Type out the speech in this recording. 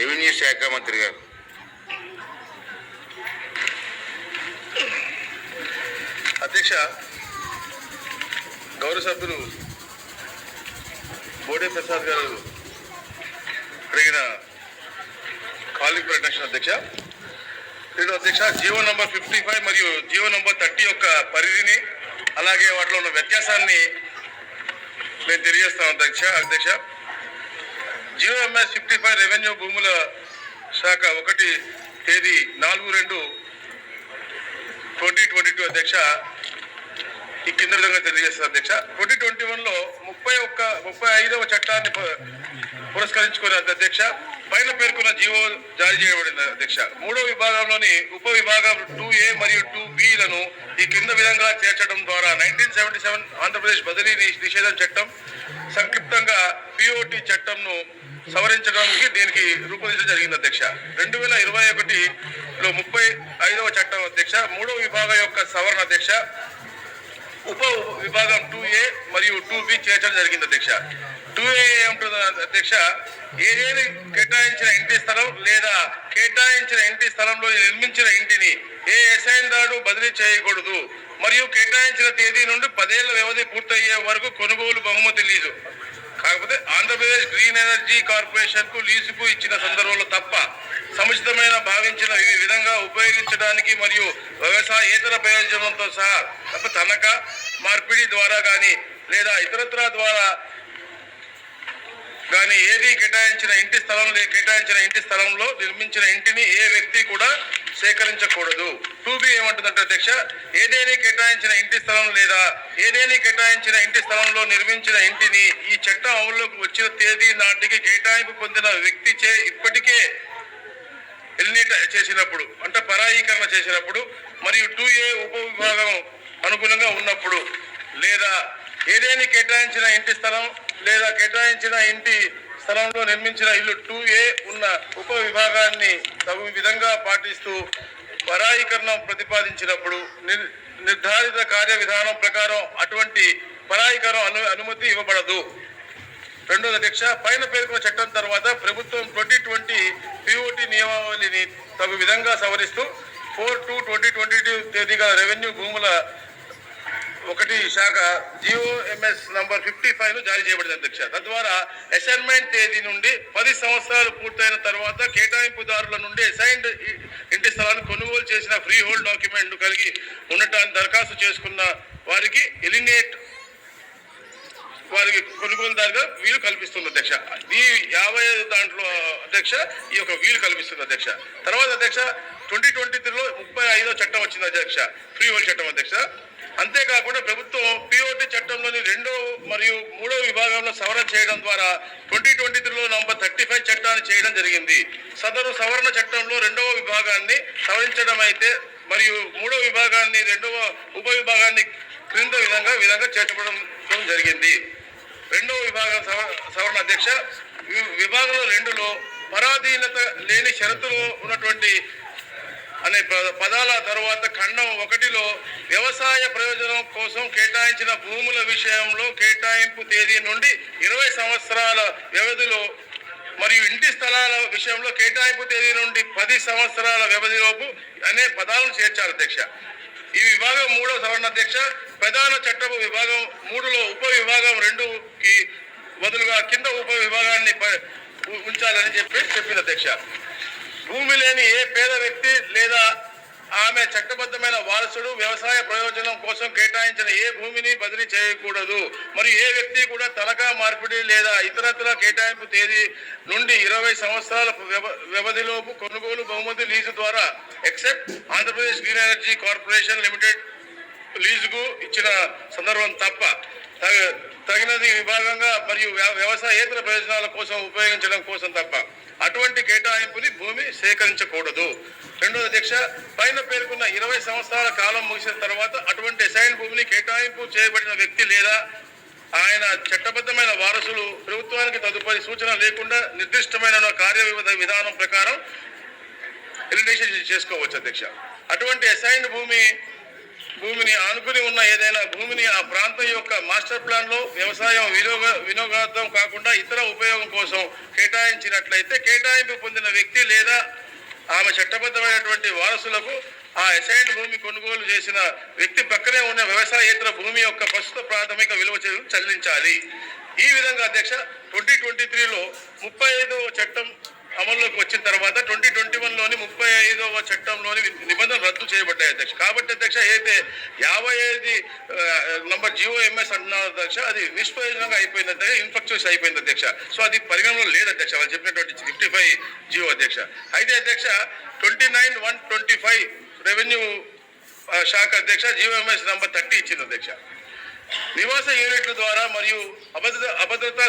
Revenue శాఖ మంత్రి గారు. అధ్యక్ష, గౌరవ సభ్యులు బోడే ప్రసాద్ గారు అడిగిన కాలింగ్ ప్రకటన అధ్యక్ష. దీనిలో అధ్యక్ష జీవో నంబర్ 55 మరియు జీవో నంబర్ 30 యొక్క పరిధిని అలాగే వాటిలో ఉన్న వ్యత్యాసాన్ని నేను తెలియజేస్తాను అధ్యక్ష. జీవో ఎంఎస్ 55 రెవెన్యూ భూముల శాఖ 1 తేదీ 4/2/2022 అధ్యక్ష ఈ కింద విధంగా తెలియజేస్తారు అధ్యక్ష. 2021లో 35వ చట్టాన్ని పురస్కరించుకుని అధ్యక్ష పైన పేర్కొన్న జీవో జారీ చేయబడింది అధ్యక్ష. 3వ విభాగంలోని ఉప విభాగం 2A మరియు 2Bలను ఈ కింద విధంగా చేర్చడం ద్వారా 1977 ఆంధ్రప్రదేశ్ బదిలీ నిషేధం చట్టం, సంక్షిప్తంగా POT చట్టంను సవరించడానికి దీనికి రూపొందించడం జరిగింది అధ్యక్ష. 2021లో 35వ చట్టం అధ్యక్ష 3వ విభాగం యొక్క సవరణ అధ్యక్ష ఉప విభాగం 2A మరియు 2B చేర్చడం జరిగింది అధ్యక్ష. 2A ఏముంటుంది అధ్యక్ష, ఏదేని కేటాయించిన ఇంటి స్థలం లేదా కేటాయించిన ఇంటి స్థలంలో నిర్మించిన ఇంటిని ఏ అసైన్దారుడు బదిలీ చేయకూడదు మరియు కేటాయించిన తేదీ నుండి 10 ఏళ్ల వ్యవధి పూర్తయ్యే వరకు కొనుగోలు బహుమతి లీజు కాకపోతే ఆంధ్రప్రదేశ్ గ్రీన్ ఎనర్జీ కార్పొరేషన్ కు లీజుకు ఇచ్చిన సందర్భంలో తప్ప సముచితమైన భావించిన ఈ విధంగా ఉపయోగించడానికి మరియు వ్యవసాయేతర ప్రయోజనంతో సహా తప్ప తనఖా మార్పిడి ద్వారా కానీ లేదా ఇతరత్ర ద్వారా కానీ ఏది కేటాయించిన ఇంటి స్థలంలో నిర్మించిన ఇంటిని ఏ వ్యక్తి కూడా సేకరించకూడదు. 2B ఏమంటుందంటే అధ్యక్ష, ఏదేని కేటాయించిన ఇంటి స్థలం లేదా ఏదేని కేటాయించిన ఇంటి స్థలంలో నిర్మించిన ఇంటిని ఈ చట్టం అమల్లోకి వచ్చిన తేదీ నాటికి కేటాయింపు పొందిన వ్యక్తిచే ఇప్పటికే ఎలినేట్ చేసినప్పుడు అంటే పరాయీకరణ చేసినప్పుడు మరియు 2A ఉప విభాగం అనుగుణంగా ఉన్నప్పుడు లేదా ఏదేని కేటాయించిన ఇంటి స్థలం లేదా కేటాయించిన ఇంటి స్థలంలో నిర్మించిన ఇల్లు 2A ఉన్న ఉప విభాగాన్ని తగు విధంగా పాటిస్తూ పరాయీకరణ ప్రతిపాదించినప్పుడు నిర్ధారిత కార్య విధానం ప్రకారం అటువంటి పరాయీకరణ అనుమతి ఇవ్వబడదు. రెండోది అధ్యక్ష, పైన పేర్కొన్న చట్టం తర్వాత ప్రభుత్వం 2020 POT నియమావళిని తగు విధంగా సవరిస్తూ 4/2/2022 తేదీగా రెవెన్యూ భూముల 1 శాఖ GOMS నంబర్ 55ను జారీ చేయబడింది అధ్యక్ష. తద్వారా అసైన్మెంట్ తేదీ నుండి 10 సంవత్సరాలు పూర్తయిన తర్వాత కేటాయింపుదారుల నుండి అసైన్డ్ ఇంటి స్థలాన్ని కొనుగోలు చేసిన ఫ్రీ హోల్డ్ డాక్యుమెంట్ కలిగి ఉండటానికి దరఖాస్తు చేసుకున్న వారికి వారికి కొనుగోలుదారుగా వీలు కల్పిస్తుంది అధ్యక్ష. ఈ 55 దాంట్లో అధ్యక్ష ఈ యొక్క వీలు కల్పిస్తుంది అధ్యక్ష. తర్వాత అధ్యక్ష 2023లో 35వ చట్టం వచ్చింది అధ్యక్ష, ఫ్రీ హోల్డ్ చట్టం అధ్యక్ష. అంతేకాకుండా ప్రభుత్వం POT చట్టంలోని 2వ మరియు 3వ విభాగంలో సవరణ చేయడం ద్వారా 2023లో నంబర్ 35 చట్టాన్ని చేయడం జరిగింది. సదరు సవరణ చట్టంలో 2వ విభాగాన్ని సవరించడం అయితే మరియు 3వ విభాగాన్ని 2వ ఉప విభాగాన్ని క్రింద విధంగా చేర్చడం జరిగింది. 2వ విభాగం సవరణ అధ్యక్ష విభాగంలో 2లో పరాధీనత లేని షరతులు ఉన్నటువంటి అనే పదాల తర్వాత ఖండం 1లో వ్యవసాయ ప్రయోజనం కోసం కేటాయించిన భూముల విషయంలో కేటాయింపు తేదీ నుండి 20 సంవత్సరాల వ్యవధిలో మరియు ఇంటి స్థలాల విషయంలో కేటాయింపు తేదీ నుండి 10 సంవత్సరాల వ్యవధిలోపు అనే పదాలను చేర్చారు అధ్యక్ష. ఈ విభాగం 3వ సవరణ అధ్యక్ష ప్రధాన చట్టపు విభాగం 3లో ఉప విభాగం 2కి బదులుగా కింద ఉప విభాగాన్ని ఉంచాలని చెప్పింది అధ్యక్ష. భూమి లేని ఏ పేద వ్యక్తి లేదా ఆమె చట్టబద్ధమైన వారసుడు వ్యవసాయ ప్రయోజనం కోసం కేటాయించిన ఏ భూమిని బదిలీ చేయకూడదు మరియు ఏ వ్యక్తి కూడా తనఖా మార్పిడి లేదా ఇతరత్ర కేటాయింపు తేదీ నుండి 20 సంవత్సరాల వ్యవధిలోపు కొనుగోలు బహుమతి లీజు ద్వారా except Andhra Pradesh green energy corporation limited లీజుకు ఇచ్చిన సందర్భం తప్ప తగినది విభాగంగా మరియు వ్యవసాయేతర ప్రయోజనాల కోసం ఉపయోగించడం కోసం తప్ప అటువంటి కేటాయింపుని భూమి సేకరించకూడదు. రెండోది అధ్యక్ష పైన పేర్కొన్న 20 సంవత్సరాల కాలం ముగిసిన తర్వాత అటువంటి అసైన్ భూమిని కేటాయింపు చేయబడిన వ్యక్తి లేదా ఆయన చట్టబద్ధమైన వారసులు ప్రభుత్వానికి తదుపరి సూచన లేకుండా నిర్దిష్టమైన కార్య విధానం ప్రకారం ఎలిమినేషన్ చేసుకోవచ్చు అధ్యక్ష. అటువంటి అసైన్ భూమి భూమిని ఆనుకుని ఉన్న ఏదైనా భూమిని ఆ ప్రాంతం యొక్క మాస్టర్ ప్లాన్ లో వ్యవసాయం వినియోగార్థం కాకుండా ఇతర ఉపయోగం కోసం కేటాయించినట్లయితే కేటాయింపు పొందిన వ్యక్తి లేదా ఆమె చట్టబద్ధమైనటువంటి వారసులకు ఆ అసైన్డ్ భూమి కొనుగోలు చేసిన వ్యక్తి పక్కనే ఉన్న వ్యవసాయేతర భూమి యొక్క ప్రస్తుత ప్రాథమిక విలువ చెల్లించాలి. ఈ విధంగా అధ్యక్ష 2023లో 35వ చట్టం అమల్లోకి వచ్చిన తర్వాత 2021లోని 35వ చట్టంలోని నిబంధనలు రద్దు చేయబడ్డాయి అధ్యక్ష. కాబట్టి అధ్యక్ష ఏదైతే 55 నంబర్ GOMS అంటున్నారు అధ్యక్ష, అది నిష్ప్రయోజనంగా అయిపోయింది అధ్యక్ష, ఇన్ఫ్రక్చువస్ అయిపోయింది అధ్యక్ష. సో అది పరిగణలో లేదు అధ్యక్ష, వాళ్ళు చెప్పినటువంటి 55 GO అధ్యక్ష. అయితే అధ్యక్ష 29/1/25 రెవెన్యూ శాఖ అధ్యక్ష GOMS నంబర్ 30 ఇచ్చింది అధ్యక్ష. నివాస యూనిట్ల ద్వారా మరియు అభద్రతా